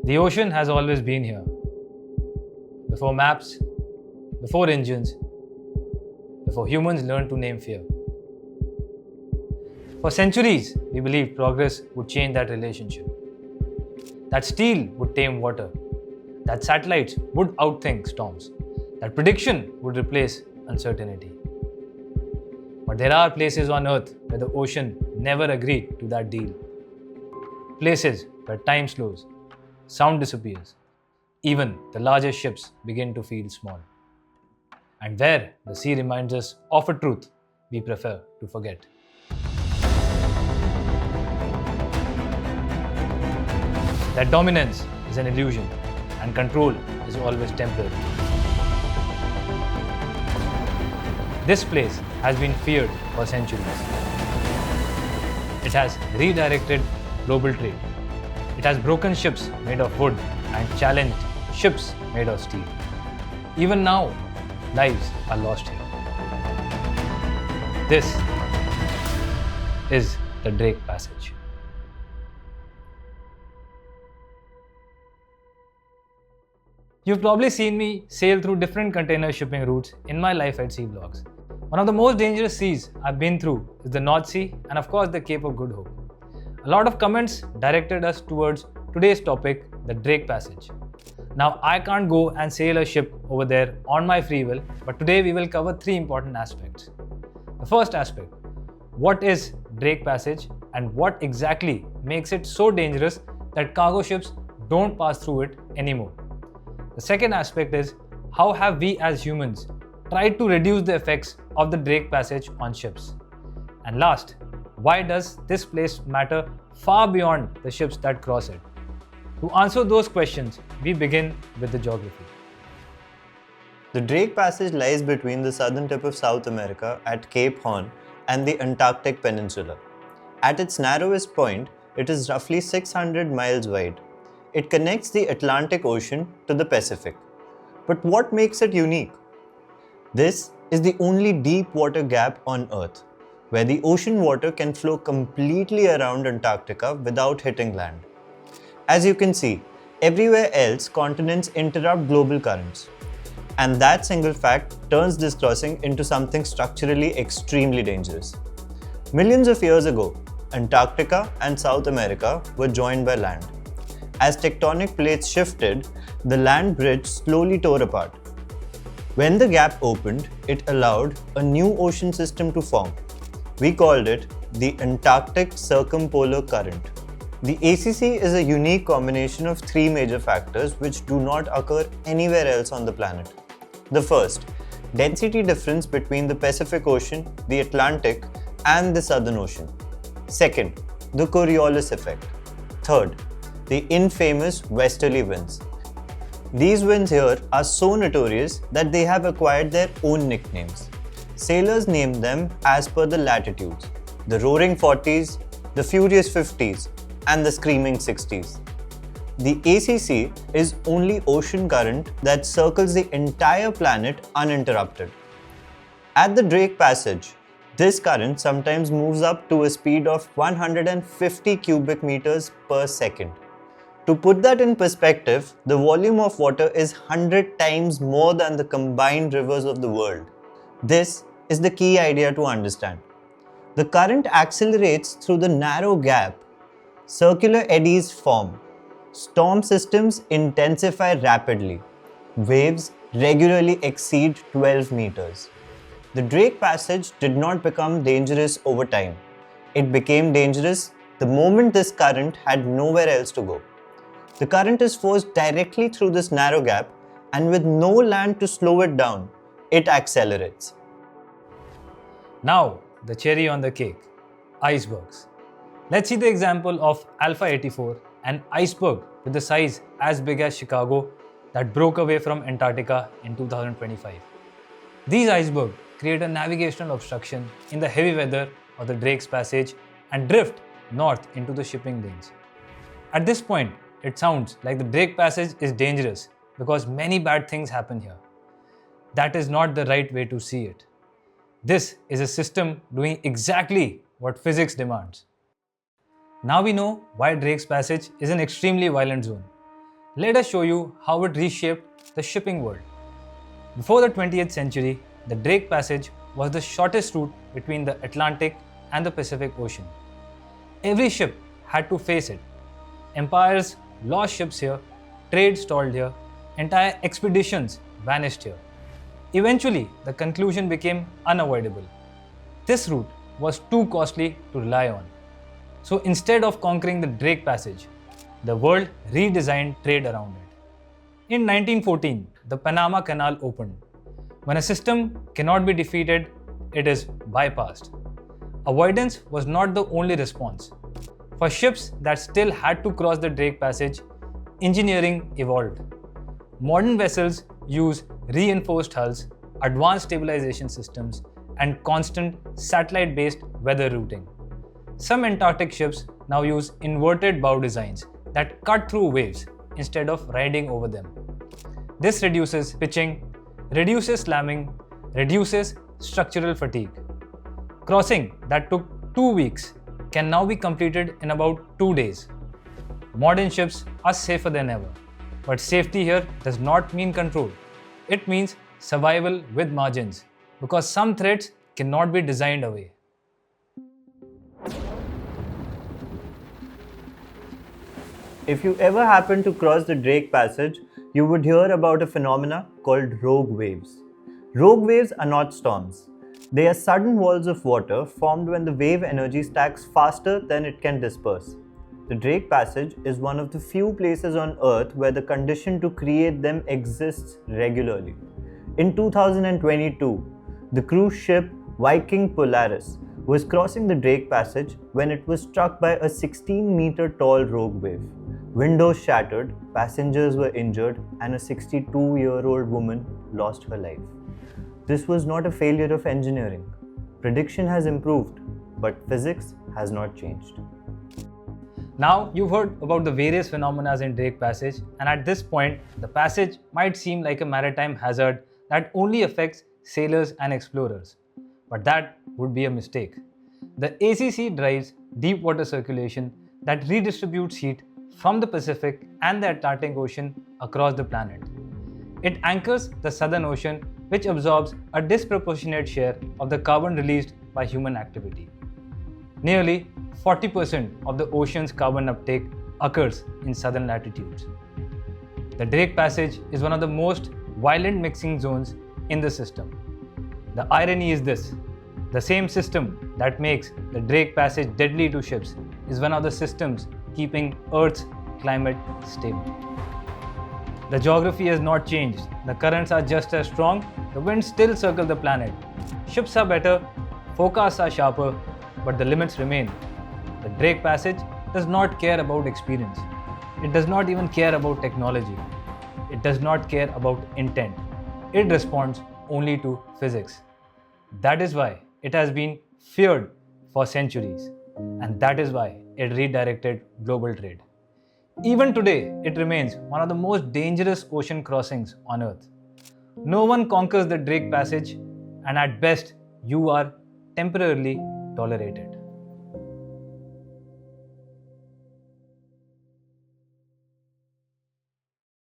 The ocean has always been here. Before maps, before engines, before humans learned to name fear. For centuries, we believed progress would change that relationship. That steel would tame water. That satellites would outthink storms. That prediction would replace uncertainty. But there are places on Earth where the ocean never agreed to that deal. Places where time slows, sound disappears, even the largest ships begin to feel small. And where the sea reminds us of a truth we prefer to forget. That dominance is an illusion and control is always temporary. This place has been feared for centuries. It has redirected global trade. It has broken ships made of wood and challenged ships made of steel. Even now, lives are lost here. This is the Drake Passage. You've probably seen me sail through different container shipping routes in my life at sea vlogs. One of the most dangerous seas I've been through is the North Sea and of course the Cape of Good Hope. A lot of comments directed us towards today's topic, the Drake Passage. Now I can't go and sail a ship over there on my free will, but today we will cover three important aspects. The first aspect, what is Drake Passage and what exactly makes it so dangerous that cargo ships don't pass through it anymore. The second aspect is how have we as humans tried to reduce the effects of the Drake Passage on ships. And last, why does this place matter far beyond the ships that cross it? To answer those questions, we begin with the geography. The Drake Passage lies between the southern tip of South America at Cape Horn and the Antarctic Peninsula. At its narrowest point, it is roughly 600 miles wide. It connects the Atlantic Ocean to the Pacific. But what makes it unique? This is the only deep water gap on Earth, where the ocean water can flow completely around Antarctica without hitting land. As you can see, everywhere else continents interrupt global currents. And that single fact turns this crossing into something structurally extremely dangerous. Millions of years ago, Antarctica and South America were joined by land. As tectonic plates shifted, the land bridge slowly tore apart. When the gap opened, it allowed a new ocean system to form. We called it the Antarctic Circumpolar Current. The ACC is a unique combination of three major factors which do not occur anywhere else on the planet. The first, density difference between the Pacific Ocean, the Atlantic, and the Southern Ocean. Second, the Coriolis effect. Third, the infamous westerly winds. These winds here are so notorious that they have acquired their own nicknames. Sailors name them as per the latitudes: the Roaring 40s, the Furious 50s, and the Screaming 60s. The ACC is only ocean current that circles the entire planet uninterrupted. At the Drake Passage, this current sometimes moves up to a speed of 150 cubic meters per second. To put that in perspective, the volume of water is 100 times more than the combined rivers of the world. This is the key idea to understand. The current accelerates through the narrow gap. Circular eddies form. Storm systems intensify rapidly. Waves regularly exceed 12 meters. The Drake Passage did not become dangerous over time. It became dangerous the moment this current had nowhere else to go. The current is forced directly through this narrow gap, and with no land to slow it down, it accelerates. Now, the cherry on the cake, icebergs. Let's see the example of Alpha 84, an iceberg with the size as big as Chicago that broke away from Antarctica in 2025. These icebergs create a navigational obstruction in the heavy weather of the Drake's Passage and drift north into the shipping lanes. At this point, it sounds like the Drake Passage is dangerous because many bad things happen here. That is not the right way to see it. This is a system doing exactly what physics demands. Now we know why Drake's Passage is an extremely violent zone. let us show you how it reshaped the shipping world. Before the 20th century, the Drake Passage was the shortest route between the Atlantic and the Pacific Ocean. Every ship had to face it. Empires lost ships here, trade stalled here, entire expeditions vanished here. Eventually, the conclusion became unavoidable. This route was too costly to rely on. So instead of conquering the Drake Passage, the world redesigned trade around it. In 1914, the Panama Canal opened. When a system cannot be defeated, it is bypassed. Avoidance was not the only response. For ships that still had to cross the Drake Passage, engineering evolved. Modern vessels use reinforced hulls, advanced stabilization systems, and constant satellite-based weather routing. Some Antarctic ships now use inverted bow designs that cut through waves instead of riding over them. This reduces pitching, reduces slamming, reduces structural fatigue. Crossing that took 2 weeks can now be completed in about 2 days. Modern ships are safer than ever, but safety here does not mean control. It means survival with margins, because some threats cannot be designed away. If you ever happen to cross the Drake Passage, you would hear about a phenomena called rogue waves. Rogue waves are not storms. They are sudden walls of water formed when the wave energy stacks faster than it can disperse. The Drake Passage is one of the few places on Earth where the condition to create them exists regularly. In 2022, the cruise ship Viking Polaris was crossing the Drake Passage when it was struck by a 16-meter tall rogue wave. Windows shattered, passengers were injured, and a 62-year-old woman lost her life. This was not a failure of engineering. Prediction has improved, but physics has not changed. Now you've heard about the various phenomena in Drake Passage, and at this point, the passage might seem like a maritime hazard that only affects sailors and explorers. But that would be a mistake. The ACC drives deep water circulation that redistributes heat from the Pacific and the Atlantic Ocean across the planet. It anchors the Southern Ocean, which absorbs a disproportionate share of the carbon released by human activity. Nearly 40% of the ocean's carbon uptake occurs in southern latitudes. The Drake Passage is one of the most violent mixing zones in the system. The irony is this: the same system that makes the Drake Passage deadly to ships is one of the systems keeping Earth's climate stable. The geography has not changed. The currents are just as strong. The winds still circle the planet. Ships are better, forecasts are sharper, but the limits remain. The Drake Passage does not care about experience. It does not even care about technology. It does not care about intent. It responds only to physics. That is why it has been feared for centuries, and that is why it redirected global trade. Even today, it remains one of the most dangerous ocean crossings on Earth. No one conquers the Drake Passage, and at best, you are temporarily tolerated.